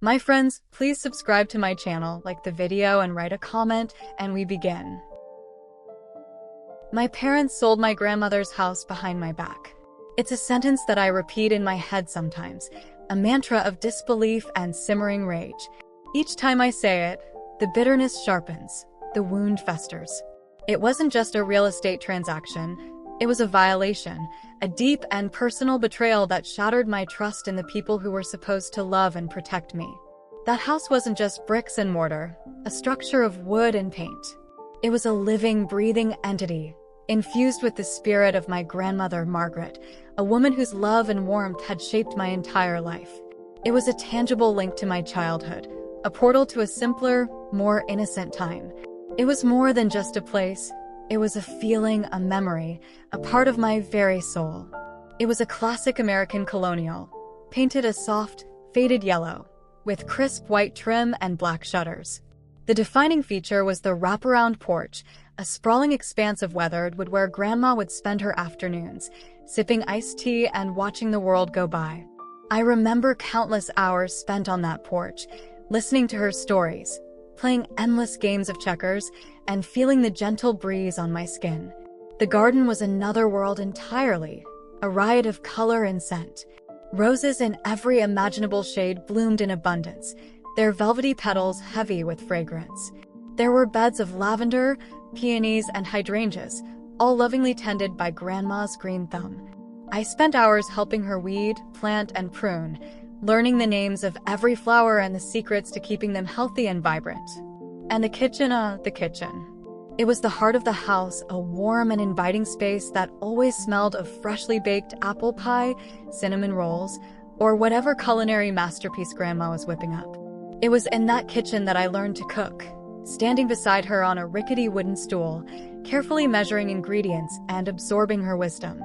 My friends, please subscribe to my channel, like the video and write a comment, and we begin. My parents sold my grandmother's house behind my back. It's a sentence that I repeat in my head sometimes, a mantra of disbelief and simmering rage. Each time I say it, the bitterness sharpens, the wound festers. It wasn't just a real estate transaction. It was a violation, a deep and personal betrayal that shattered my trust in the people who were supposed to love and protect me. That house wasn't just bricks and mortar, a structure of wood and paint. It was a living, breathing entity, infused with the spirit of my grandmother, Margaret, a woman whose love and warmth had shaped my entire life. It was a tangible link to my childhood, a portal to a simpler, more innocent time. It was more than just a place. It was a feeling, a memory, a part of my very soul. It was a classic American colonial, painted a soft, faded yellow, with crisp white trim and black shutters. The defining feature was the wraparound porch, a sprawling expanse of weathered wood where Grandma would spend her afternoons, sipping iced tea and watching the world go by. I remember countless hours spent on that porch, listening to her stories, playing endless games of checkers, and feeling the gentle breeze on my skin. The garden was another world entirely, a riot of color and scent. Roses in every imaginable shade bloomed in abundance, their velvety petals heavy with fragrance. There were beds of lavender, peonies, and hydrangeas, all lovingly tended by Grandma's green thumb. I spent hours helping her weed, plant, and prune, learning the names of every flower and the secrets to keeping them healthy and vibrant. And the kitchen. It was the heart of the house, a warm and inviting space that always smelled of freshly baked apple pie, cinnamon rolls, or whatever culinary masterpiece Grandma was whipping up. It was in that kitchen that I learned to cook, standing beside her on a rickety wooden stool, carefully measuring ingredients and absorbing her wisdom.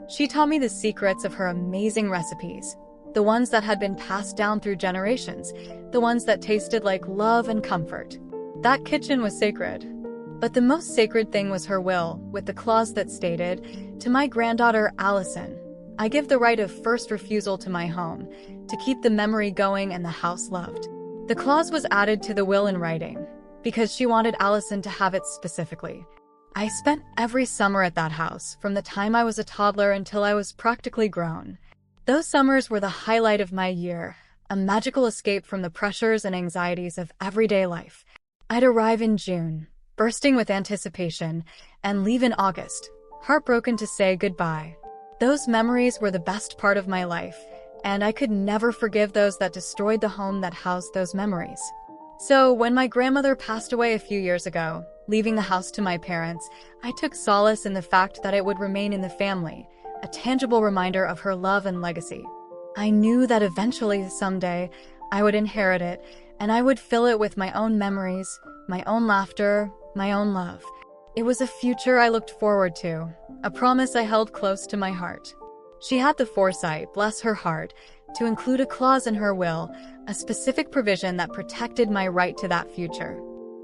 She taught me the secrets of her amazing recipes, the ones that had been passed down through generations, the ones that tasted like love and comfort. That kitchen was sacred. But the most sacred thing was her will, with the clause that stated, "To my granddaughter Allison, I give the right of first refusal to my home, to keep the memory going and the house loved." The clause was added to the will in writing, because she wanted Allison to have it specifically. I spent every summer at that house, from the time I was a toddler until I was practically grown. Those summers were the highlight of my year, a magical escape from the pressures and anxieties of everyday life. I'd arrive in June, bursting with anticipation, and leave in August, heartbroken to say goodbye. Those memories were the best part of my life, and I could never forgive those that destroyed the home that housed those memories. So when my grandmother passed away a few years ago, leaving the house to my parents, I took solace in the fact that it would remain in the family, a tangible reminder of her love and legacy. I knew that eventually, someday, I would inherit it, and I would fill it with my own memories, my own laughter, my own love. It was a future I looked forward to, a promise I held close to my heart. She had the foresight, bless her heart, to include a clause in her will, a specific provision that protected my right to that future.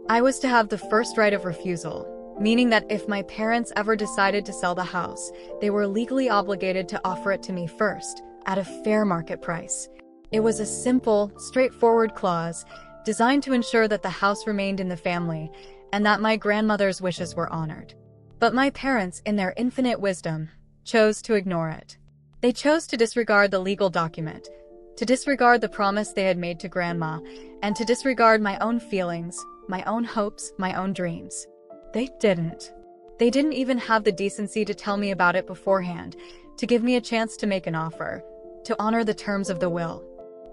I was to have the first right of refusal, meaning that if my parents ever decided to sell the house, they were legally obligated to offer it to me first, at a fair market price. It was a simple, straightforward clause, designed to ensure that the house remained in the family, and that my grandmother's wishes were honored. But my parents, in their infinite wisdom, chose to ignore it. They chose to disregard the legal document, to disregard the promise they had made to Grandma, and to disregard my own feelings, my own hopes, my own dreams. They didn't. They didn't even have the decency to tell me about it beforehand, to give me a chance to make an offer, to honor the terms of the will.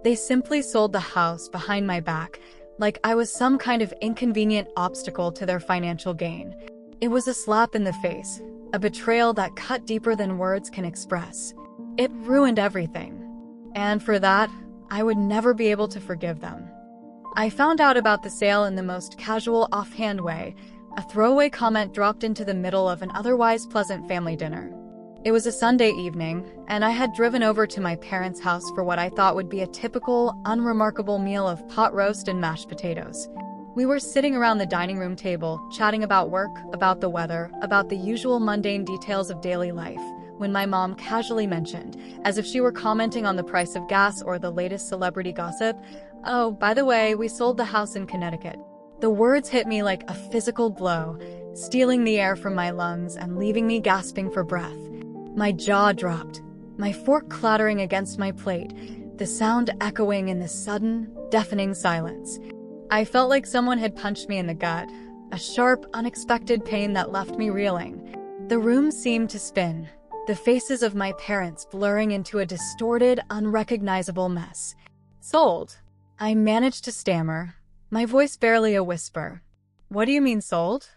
They simply sold the house behind my back, like I was some kind of inconvenient obstacle to their financial gain. It was a slap in the face, a betrayal that cut deeper than words can express. It ruined everything. And for that, I would never be able to forgive them. I found out about the sale in the most casual, offhand way, a throwaway comment dropped into the middle of an otherwise pleasant family dinner. It was a Sunday evening, and I had driven over to my parents' house for what I thought would be a typical, unremarkable meal of pot roast and mashed potatoes. We were sitting around the dining room table, chatting about work, about the weather, about the usual mundane details of daily life, when my mom casually mentioned, as if she were commenting on the price of gas or the latest celebrity gossip, Oh, by the way, we sold the house in Connecticut. The words hit me like a physical blow, stealing the air from my lungs and leaving me gasping for breath. My jaw dropped, my fork clattering against my plate, the sound echoing in the sudden, deafening silence. I felt like someone had punched me in the gut, a sharp, unexpected pain that left me reeling. The room seemed to spin, the faces of my parents blurring into a distorted, unrecognizable mess. Sold. I managed to stammer, my voice barely a whisper. What do you mean sold?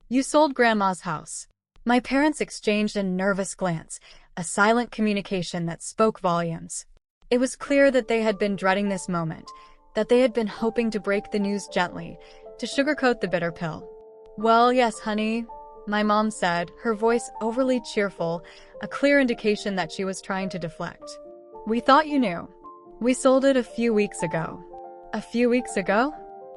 You sold Grandma's house. My parents exchanged a nervous glance, a silent communication that spoke volumes. It was clear that they had been dreading this moment, that they had been hoping to break the news gently, to sugarcoat the bitter pill. Well, yes, honey, my mom said, her voice overly cheerful, a clear indication that she was trying to deflect. We thought you knew. We sold it a few weeks ago. A few weeks ago?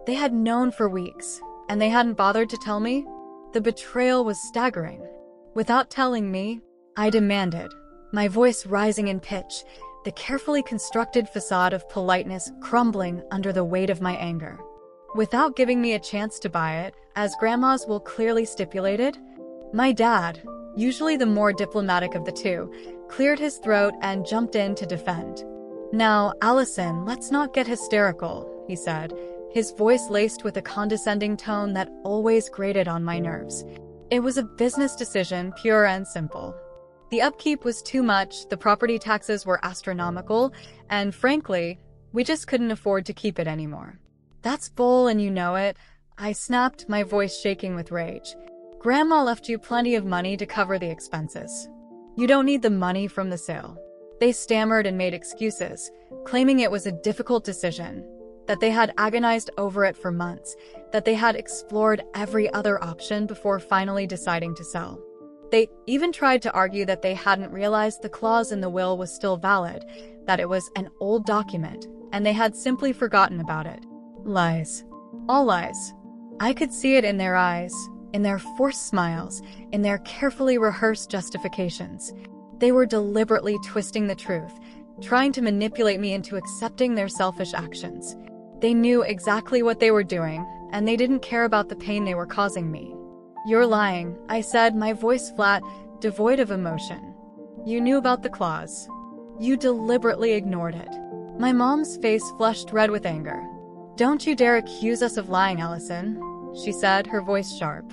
They had known for weeks, and they hadn't bothered to tell me? The betrayal was staggering. Without telling me, I demanded, my voice rising in pitch, the carefully constructed facade of politeness crumbling under the weight of my anger. Without giving me a chance to buy it, as Grandma's will clearly stipulated, my dad, usually the more diplomatic of the two, cleared his throat and jumped in to defend. Now, Allison, let's not get hysterical, he said, his voice laced with a condescending tone that always grated on my nerves. It was a business decision, pure and simple. The upkeep was too much, the property taxes were astronomical, and frankly, we just couldn't afford to keep it anymore. That's bull and you know it, I snapped, my voice shaking with rage. Grandma left you plenty of money to cover the expenses. You don't need the money from the sale. They stammered and made excuses, claiming it was a difficult decision, that they had agonized over it for months, that they had explored every other option before finally deciding to sell. They even tried to argue that they hadn't realized the clause in the will was still valid, that it was an old document, and they had simply forgotten about it. Lies. All lies. I could see it in their eyes, in their forced smiles, in their carefully rehearsed justifications. They were deliberately twisting the truth, trying to manipulate me into accepting their selfish actions. They knew exactly what they were doing, and they didn't care about the pain they were causing me. You're lying, I said, my voice flat, devoid of emotion. You knew about the clause. You deliberately ignored it. My mom's face flushed red with anger. Don't you dare accuse us of lying, Allison, she said, her voice sharp.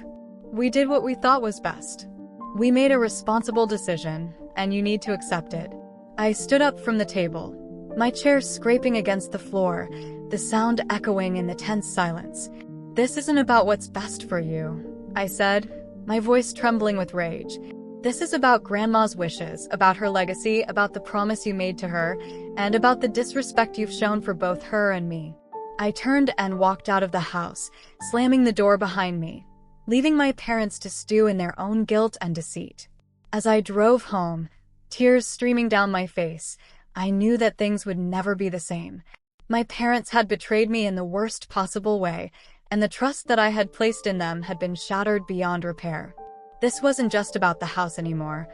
We did what we thought was best. We made a responsible decision, and you need to accept it. I stood up from the table, my chair scraping against the floor, the sound echoing in the tense silence. This isn't about what's best for you, I said, my voice trembling with rage. This is about Grandma's wishes, about her legacy, about the promise you made to her, and about the disrespect you've shown for both her and me. I turned and walked out of the house, slamming the door behind me, leaving my parents to stew in their own guilt and deceit. As I drove home, tears streaming down my face, I knew that things would never be the same. My parents had betrayed me in the worst possible way, and the trust that I had placed in them had been shattered beyond repair. This wasn't just about the house anymore.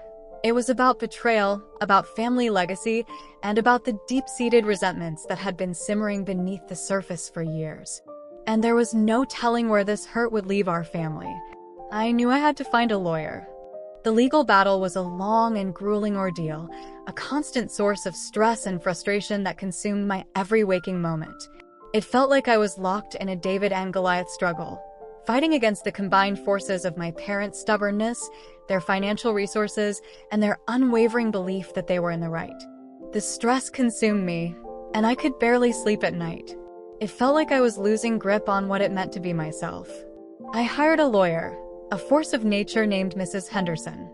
It was about betrayal, about family legacy, and about the deep-seated resentments that had been simmering beneath the surface for years. And there was no telling where this hurt would leave our family. I knew I had to find a lawyer. The legal battle was a long and grueling ordeal, a constant source of stress and frustration that consumed my every waking moment. It felt like I was locked in a David and Goliath struggle, fighting against the combined forces of my parents' stubbornness, their financial resources, and their unwavering belief that they were in the right. The stress consumed me, and I could barely sleep at night. It felt like I was losing grip on what it meant to be myself. I hired a lawyer, a force of nature named Mrs. Henderson.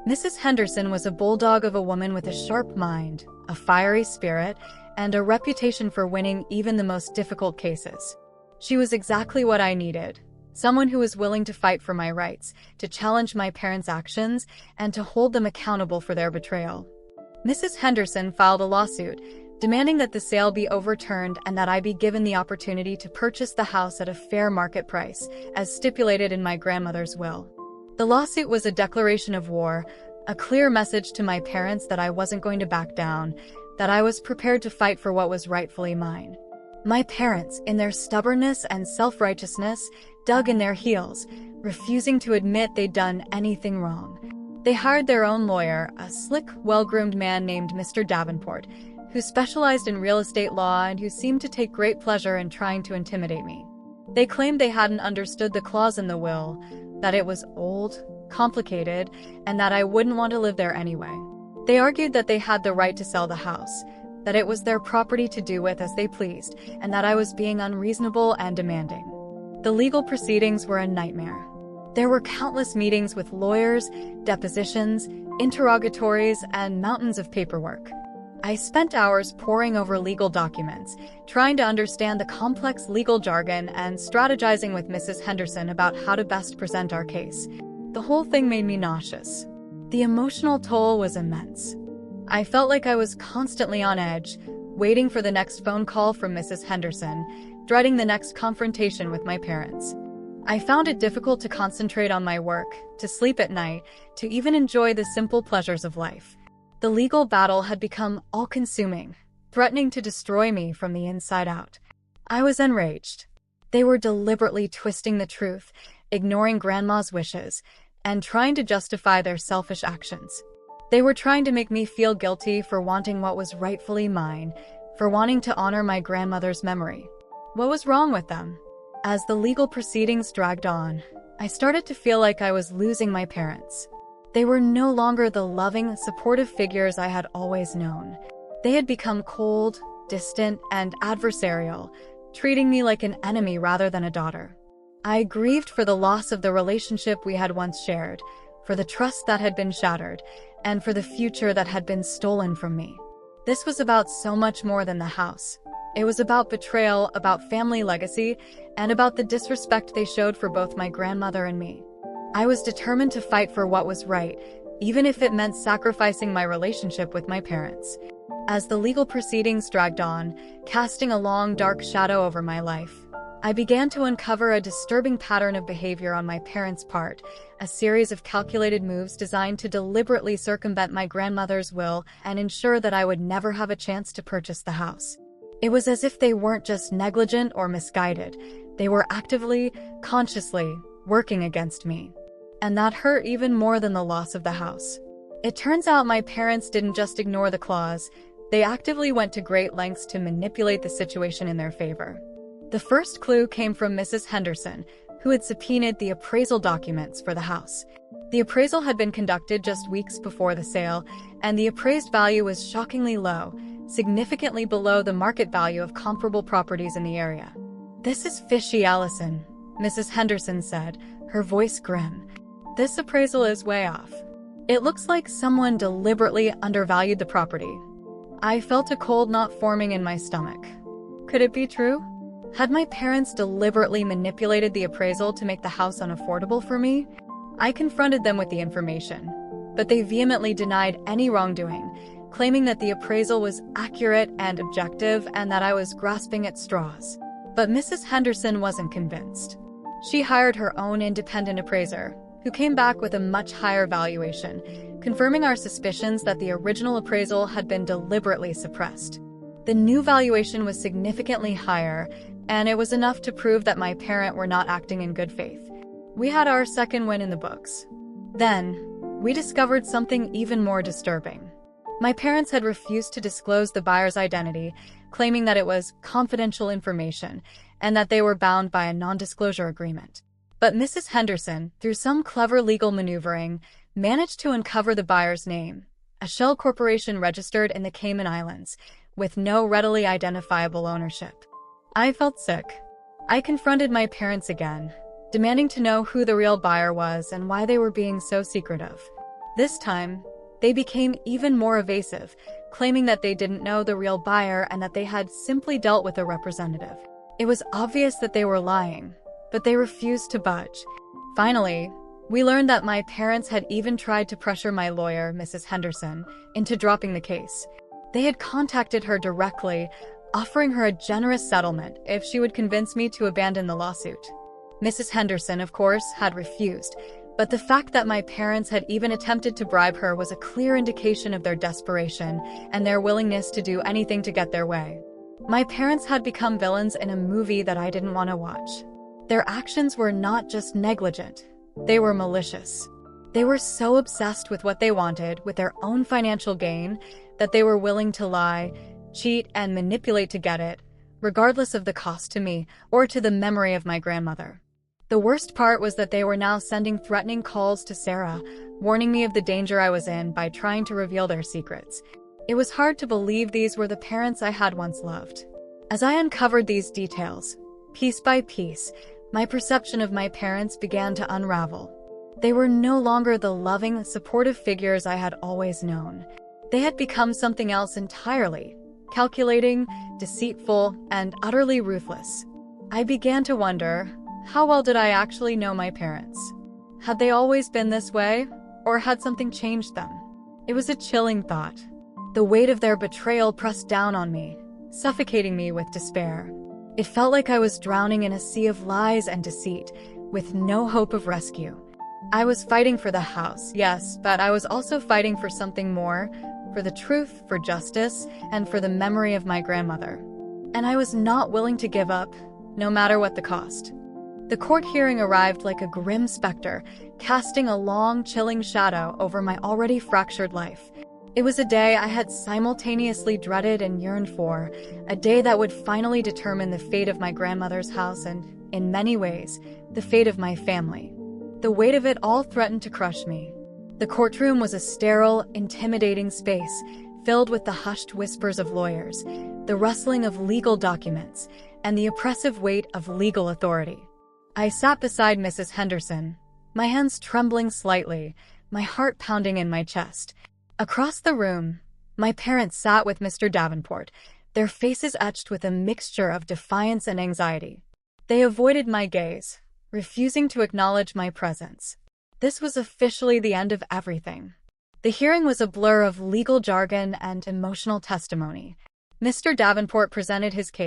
Mrs. Henderson was a bulldog of a woman with a sharp mind, a fiery spirit, and a reputation for winning even the most difficult cases. She was exactly what I needed. Someone who was willing to fight for my rights, to challenge my parents' actions, and to hold them accountable for their betrayal. Mrs. Henderson filed a lawsuit, demanding that the sale be overturned and that I be given the opportunity to purchase the house at a fair market price, as stipulated in my grandmother's will. The lawsuit was a declaration of war, a clear message to my parents that I wasn't going to back down, that I was prepared to fight for what was rightfully mine. My parents, in their stubbornness and self-righteousness, dug in their heels, refusing to admit they'd done anything wrong. They hired their own lawyer, a slick, well-groomed man named Mr. Davenport, who specialized in real estate law and who seemed to take great pleasure in trying to intimidate me. They claimed they hadn't understood the clause in the will, that it was old, complicated, and that I wouldn't want to live there anyway. They argued that they had the right to sell the house, that it was their property to do with as they pleased, and that I was being unreasonable and demanding. The legal proceedings were a nightmare. There were countless meetings with lawyers, depositions, interrogatories, and mountains of paperwork. I spent hours poring over legal documents, trying to understand the complex legal jargon and strategizing with Mrs. Henderson about how to best present our case. The whole thing made me nauseous. The emotional toll was immense. I felt like I was constantly on edge, waiting for the next phone call from Mrs. Henderson, dreading the next confrontation with my parents. I found it difficult to concentrate on my work, to sleep at night, to even enjoy the simple pleasures of life. The legal battle had become all-consuming, threatening to destroy me from the inside out. I was enraged. They were deliberately twisting the truth, ignoring Grandma's wishes, and trying to justify their selfish actions. They were trying to make me feel guilty for wanting what was rightfully mine, for wanting to honor my grandmother's memory. What was wrong with them? As the legal proceedings dragged on, I started to feel like I was losing my parents. They were no longer the loving, supportive figures I had always known. They had become cold, distant, and adversarial, treating me like an enemy rather than a daughter. I grieved for the loss of the relationship we had once shared, for the trust that had been shattered, and for the future that had been stolen from me. This was about so much more than the house. It was about betrayal, about family legacy, and about the disrespect they showed for both my grandmother and me. I was determined to fight for what was right, even if it meant sacrificing my relationship with my parents. As the legal proceedings dragged on, casting a long, dark shadow over my life, I began to uncover a disturbing pattern of behavior on my parents' part, a series of calculated moves designed to deliberately circumvent my grandmother's will and ensure that I would never have a chance to purchase the house. It was as if they weren't just negligent or misguided, they were actively, consciously, working against me. And that hurt even more than the loss of the house. It turns out my parents didn't just ignore the clause, they actively went to great lengths to manipulate the situation in their favor. The first clue came from Mrs. Henderson, who had subpoenaed the appraisal documents for the house. The appraisal had been conducted just weeks before the sale, and the appraised value was shockingly low, significantly below the market value of comparable properties in the area. "This is fishy, Allison," Mrs. Henderson said, her voice grim. "This appraisal is way off. It looks like someone deliberately undervalued the property." I felt a cold knot forming in my stomach. Could it be true? Had my parents deliberately manipulated the appraisal to make the house unaffordable for me? I confronted them with the information, but they vehemently denied any wrongdoing, claiming that the appraisal was accurate and objective and that I was grasping at straws. But Mrs. Henderson wasn't convinced. She hired her own independent appraiser, who came back with a much higher valuation, confirming our suspicions that the original appraisal had been deliberately suppressed. The new valuation was significantly higher, and it was enough to prove that my parents were not acting in good faith. We had our second win in the books. Then, we discovered something even more disturbing. My parents had refused to disclose the buyer's identity, claiming that it was confidential information and that they were bound by a non-disclosure agreement. But Mrs. Henderson, through some clever legal maneuvering, managed to uncover the buyer's name, a shell corporation registered in the Cayman Islands, with no readily identifiable ownership. I felt sick. I confronted my parents again, demanding to know who the real buyer was and why they were being so secretive. This time, they became even more evasive, claiming that they didn't know the real buyer and that they had simply dealt with a representative. It was obvious that they were lying, but they refused to budge. Finally, we learned that my parents had even tried to pressure my lawyer, Mrs. Henderson, into dropping the case. They had contacted her directly, offering her a generous settlement if she would convince me to abandon the lawsuit. Mrs. Henderson, of course, had refused, but the fact that my parents had even attempted to bribe her was a clear indication of their desperation and their willingness to do anything to get their way. My parents had become villains in a movie that I didn't want to watch. Their actions were not just negligent, they were malicious. They were so obsessed with what they wanted, with their own financial gain, that they were willing to lie, cheat, and manipulate to get it, regardless of the cost to me or to the memory of my grandmother. The worst part was that they were now sending threatening calls to Sarah, warning me of the danger I was in by trying to reveal their secrets. It was hard to believe these were the parents I had once loved. As I uncovered these details, piece by piece, my perception of my parents began to unravel. They were no longer the loving, supportive figures I had always known. They had become something else entirely, calculating, deceitful, and utterly ruthless. I began to wonder, how well did I actually know my parents? Had they always been this way, or had something changed them? It was a chilling thought. The weight of their betrayal pressed down on me, suffocating me with despair. It felt like I was drowning in a sea of lies and deceit, with no hope of rescue. I was fighting for the house, yes, but I was also fighting for something more, for the truth, for justice, and for the memory of my grandmother. And I was not willing to give up, no matter what the cost. The court hearing arrived like a grim specter, casting a long, chilling shadow over my already fractured life. It was a day I had simultaneously dreaded and yearned for, a day that would finally determine the fate of my grandmother's house and, in many ways, the fate of my family. The weight of it all threatened to crush me. The courtroom was a sterile, intimidating space, filled with the hushed whispers of lawyers, the rustling of legal documents, and the oppressive weight of legal authority. I sat beside Mrs. Henderson, my hands trembling slightly, my heart pounding in my chest. Across the room, my parents sat with Mr. Davenport, their faces etched with a mixture of defiance and anxiety. They avoided my gaze, refusing to acknowledge my presence. This was officially the end of everything. The hearing was a blur of legal jargon and emotional testimony. Mr. Davenport presented his case.